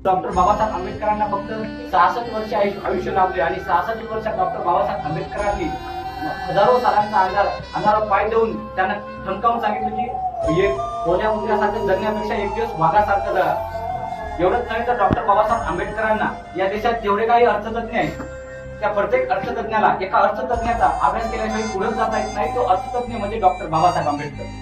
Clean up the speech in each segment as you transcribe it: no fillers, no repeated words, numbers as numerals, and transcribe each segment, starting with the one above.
Doctor Babasaheb आंबेडकरांना फक्त 66 वर्ष आयुष्य लाभले आणि 66 वर्षात डॉक्टर बाबासाहेब आंबेडकरांनी हजारो सालांचा अंधारावर पाय देऊन त्यांना ठणकावून सांगितलं की एक कोण्या मुद्द्यासारखं जगण्यापेक्षा एक दिवस वाघासारखं जगा. एवढंच नाही तर डॉक्टर बाबासाहेब आंबेडकरांना या देशात जेवढे काही अर्थतज्ञ आहेत त्या प्रत्येक अर्थतज्ञाला एका अर्थतज्ञाचा अभ्यास केल्याशिवाय पुढे जाता येत नाही. तो अर्थतज्ञ म्हणजे डॉक्टर बाबासाहेब आंबेडकर.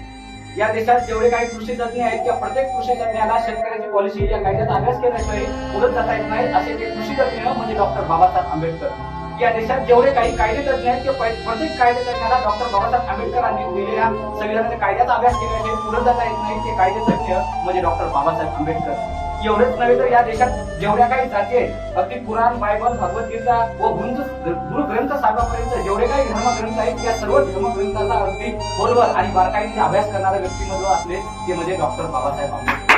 या देशात जेवढे काही कृषी तज्ञ आहेत त्या प्रत्येक कृषी तज्ञाला शेतकऱ्याची पॉलिसी या कायद्याचा अभ्यास केल्याशिवाय पुढे जाता येत नाही. असे ते कृषी तज्ञ म्हणजे डॉक्टर बाबासाहेब आंबेडकर. या देशात जेवढे काही कायदे तज्ञ आहेत ते प्रत्येक कायदे तज्ञाला डॉक्टर बाबासाहेब आंबेडकरांनी दिलेल्या संविधानाच्या कायद्याचा अभ्यास केल्याशिवाय पुढे जाता येत नाही. ते कायदे तज्ञ म्हणजे डॉक्टर बाबासाहेब आंबेडकर. एवढेच नव्हे तर या देशात जेवढ्या काही जाती आहेत अगदी पुराण, बायबल, भगवद्गीता व गुरु ग्रंथ साहेबांपर्यंत जेवढे काही धर्मग्रंथ आहेत त्या सर्व धर्मग्रंथाचा अगदी खोलवर आणि बारकाईने अभ्यास करणारे व्यक्तिमत्व असले ते म्हणजे डॉक्टर बाबासाहेब आंबेडकर.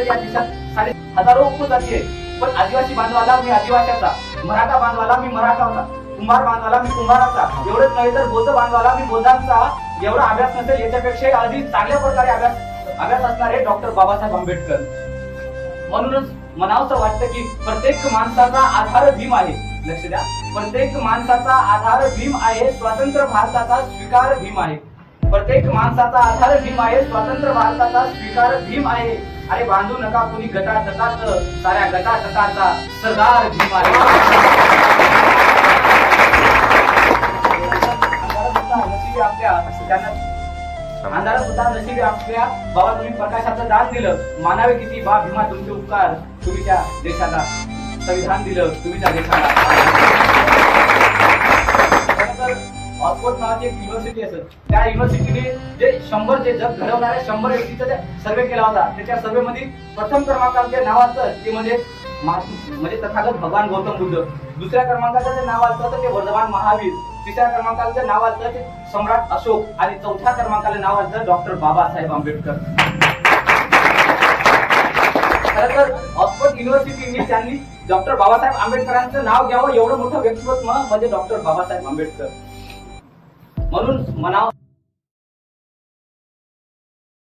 या देशात हजारो उपजाती आहेत पण आदिवासी बांधवाला मी आदिवासीचा, मराठा बांधवाला मी मराठाचा, कुंभार बांधवाला मी कुंभाराचा, एवढंच नव्हे तर बौद्ध बांधवाला मी बौद्धांचा. एवढा अभ्यास नसेल याच्यापेक्षा अधिक चांगल्या प्रकारे अभ्यास असणारे डॉक्टर बाबासाहेब आंबेडकर. म्हणूनच म्हणावंसं वाटतं की प्रत्येक माणसाचा आधार भीम आहे. लक्ष द्या, प्रत्येक माणसाचा आधार भीम आहे, स्वतंत्र भारताचा स्वीकार भीम आहे. प्रत्येक माणसाचा आधार भीम आहे, स्वतंत्र भारताचा स्वीकार भीम आहे. अरे बांधू नका कुणी गटातटात, साऱ्या गटातटाचा सरदार भीम आहे. अंधारात सुद्धा नशिबी आपल्या बाबा तुम्ही प्रकाशाचं दान दिलं. मानावे किती बा भीमा तुमचे उपकार. तुम्ही त्या देशाला संविधान दिलं, तुम्ही त्या देशाला. ऑक्सफोर्ड नावाची एक युनिव्हर्सिटी असेल त्या युनिव्हर्सिटीने जे 100 जे जग घडवणाऱ्या 100 व्यक्तीचा सर्वे केला होता. त्याच्या सर्वे मध्ये प्रथम क्रमांकाचं जे नाव असतं ते म्हणजे तथागत भगवान गौतम बुद्ध. दुसऱ्या क्रमांकाचं जे नाव असतं तर ते वर्धमान महावीर. तिसऱ्या क्रमांकाचं नाव असतं ते सम्राट अशोक आणि चौथ्या क्रमांकाला नाव असतं डॉक्टर बाबासाहेब आंबेडकर. खरं तर ऑक्सफोर्ड युनिव्हर्सिटीने त्यांनी डॉक्टर बाबासाहेब आंबेडकरांचं नाव घ्यावं एवढं मोठं व्यक्तिमत्व म्हणजे डॉक्टर बाबासाहेब आंबेडकर. म्हणून म्हणावं